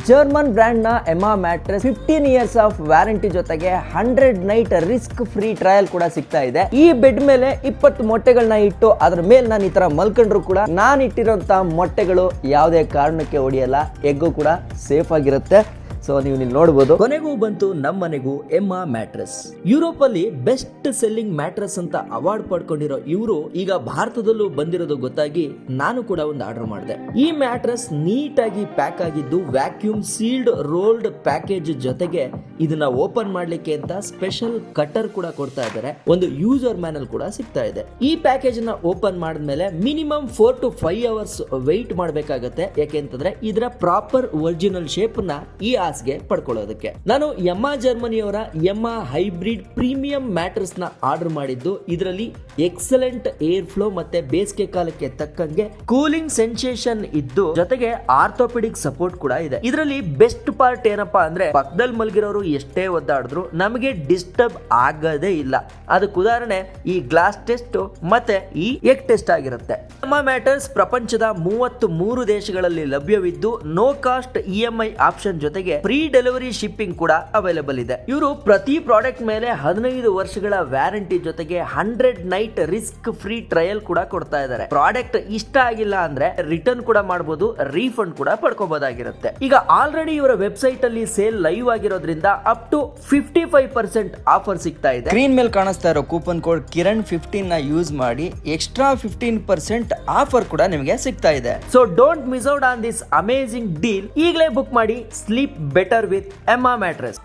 German brand ನ ಎಮಾ mattress 15 years of warranty ಜೊತೆಗೆ 100 night risk free trial ಕೂಡ ಸಿಗ್ತಾ ಇದೆ. ಈ ಬೆಡ್ ಮೇಲೆ 20 ಮೊಟ್ಟೆಗಳನ್ನ ಇಟ್ಟು ಅದ್ರ ಮೇಲೆ ನಾನು ಈ ತರ ಮಲ್ಕೊಂಡ್ರು ಕೂಡ ನಾನು ಇಟ್ಟಿರೋಂತ ಮೊಟ್ಟೆಗಳು ಯಾವುದೇ ಕಾರಣಕ್ಕೆ ಒಡೆಯಲ್ಲ, ಎಗ್ಗು ಕೂಡ ಸೇಫ್ ಆಗಿರುತ್ತೆ. ಸೊ ನೀವು ಇಲ್ಲಿ ನೋಡಬಹುದು. ಕೊನೆಗೂ ಬಂತು ನಮ್ಮನೆಗೂ ಎಮ್ಮಾ ಮ್ಯಾಟ್ರೆಸ್. ಯುರೋಪ್ ಅಲ್ಲಿ ಬೆಸ್ಟ್ ಸೆಲ್ಲಿಂಗ್ ಮ್ಯಾಟ್ರೆಸ್ ಅಂತ ಅವಾರ್ಡ್ ಪಡ್ಕೊಂಡಿರೋ ಇವರು ಈಗ ಭಾರತದಲ್ಲೂ ಬಂದಿರೋದು ಗೊತ್ತಾಗಿ ನಾನು ಕೂಡ ಒಂದು ಆರ್ಡರ್ ಮಾಡಿದೆ. ಈ ಮ್ಯಾಟ್ರೆಸ್ ನೀಟ್ ಆಗಿ ಪ್ಯಾಕ್ ಆಗಿದ್ದು ವ್ಯಾಕ್ಯೂಮ್ ಸೀಲ್ಡ್ ರೋಲ್ಡ್ ಪ್ಯಾಕೇಜ್ ಜೊತೆಗೆ ಇದನ್ನ ಓಪನ್ ಮಾಡ್ಲಿಕ್ಕೆ ಅಂತ ಸ್ಪೆಷಲ್ ಕಟರ್ ಕೂಡ ಕೊಡ್ತಾ ಇದ್ದಾರೆ. ಒಂದು ಯೂಸರ್ ಮ್ಯಾನಲ್ ಕೂಡ ಸಿಗ್ತಾ ಇದೆ. ಈ ಪ್ಯಾಕೇಜ್ ನ ಓಪನ್ ಮಾಡಿದ್ಮೇಲೆ ಮಿನಿಮಮ್ 4 to 5 ಅವರ್ಸ್ ವೆಯ್ಟ್ ಮಾಡಬೇಕಾಗತ್ತೆ. ಯಾಕೆಂತಂದ್ರೆ ಇದರ ಪ್ರಾಪರ್ ಒರಿಜಿನಲ್ ಶೇಪ್ ನ ಈ ಗೆ ಪಡ್ಕೊಳ್ಳೋದಕ್ಕೆ ನಾನು Emma ಜರ್ಮನಿಯವರ Emma hybrid premium mattress ನ ಆರ್ಡರ್ ಮಾಡಿದ್ದು. ಇದರಲ್ಲಿ ಎಕ್ಸಲೆಂಟ್ ಏರ್ ಫ್ಲೋ ಮತ್ತೆ ಬೇಸಿಗೆ ಕಾಲಕ್ಕೆ ತಕ್ಕಂಗೆ ಕೂಲಿಂಗ್ ಸೆನ್ಸೇಷನ್ ಇದ್ದು ಜೊತೆಗೆ ಆರ್ಥೋಪೆಡಿಕ್ ಸಪೋರ್ಟ್ ಕೂಡ ಇದೆ. ಇದರಲ್ಲಿ ಬೆಸ್ಟ್ ಪಾರ್ಟ್ ಏನಪ್ಪಾ ಅಂದ್ರೆ ಪಕ್ಕದಲ್ಲಿ ಮಲಗಿರೋರು ಎಷ್ಟೇ ಒದ್ದಾಡಿದ್ರು ನಮಗೆ ಡಿಸ್ಟರ್ಬ್ ಆಗದೇ ಇಲ್ಲ. ಅದಕ್ಕೆ ಉದಾಹರಣೆ ಈ ಗ್ಲಾಸ್ ಟೆಸ್ಟ್ ಮತ್ತೆ ಈ ಎಗ್ ಟೆಸ್ಟ್ ಆಗಿರುತ್ತೆ. ಎಮ್ಮಾ ಮ್ಯಾಟ್ರೆಸ್ ಪ್ರಪಂಚದ 33 ದೇಶಗಳಲ್ಲಿ ಲಭ್ಯವಿದ್ದು ನೋ ಕಾಸ್ಟ್ EMI ಆಪ್ಷನ್ ಜೊತೆಗೆ ಫ್ರೀ ಡೆಲಿವರಿ ಶಿಪ್ಪಿಂಗ್ ಕೂಡ ಅವೈಲೇಬಲ್ ಇದೆ. ಇವರು ಪ್ರತಿ ಪ್ರಾಡಕ್ಟ್ ಮೇಲೆ 15 ವರ್ಷಗಳ ವ್ಯಾರಂಟಿ ಜೊತೆಗೆ 100 ನೈಟ್ ರಿಸ್ಕ್ ಫ್ರೀ ಟ್ರಯಲ್ ಕೂಡ ಕೊಡ್ತಾ ಇದ್ದಾರೆ. ಪ್ರಾಡಕ್ಟ್ ಇಷ್ಟ ಆಗಿಲ್ಲ ಅಂದ್ರೆ ರಿಟರ್ನ್ ಕೂಡ ಮಾಡಬಹುದು, ರೀಫಂಡ್ ಕೂಡ ಪಡ್ಕೋಬಹುದಾಗಿರುತ್ತೆ. ಈಗ ಆಲ್ರೆಡಿ ಇವರ ವೆಬ್ಸೈಟ್ ಅಲ್ಲಿ ಸೇಲ್ ಲೈವ್ ಆಗಿರೋದ್ರಿಂದ ಅಪ್ ಟು 55% ಆಫರ್ ಸಿಗ್ತಾ ಇದೆ. ಸ್ಕ್ರೀನ್ ಮೇಲೆ ಕಾಣಿಸ್ತಾ ಇರೋ ಕೂಪನ್ ಕೋಡ್ ಕಿರಣ್ 15 ನ ಯೂಸ್ ಮಾಡಿ ಎಕ್ಸ್ಟ್ರಾ 15% ಆಫರ್ ಕೂಡ ನಿಮಗೆ ಸಿಗ್ತಾ ಇದೆ. So don't miss out on this amazing deal. ಈಗಲೇ ಬುಕ್ ಮಾಡಿ. Sleep better with Emma mattress.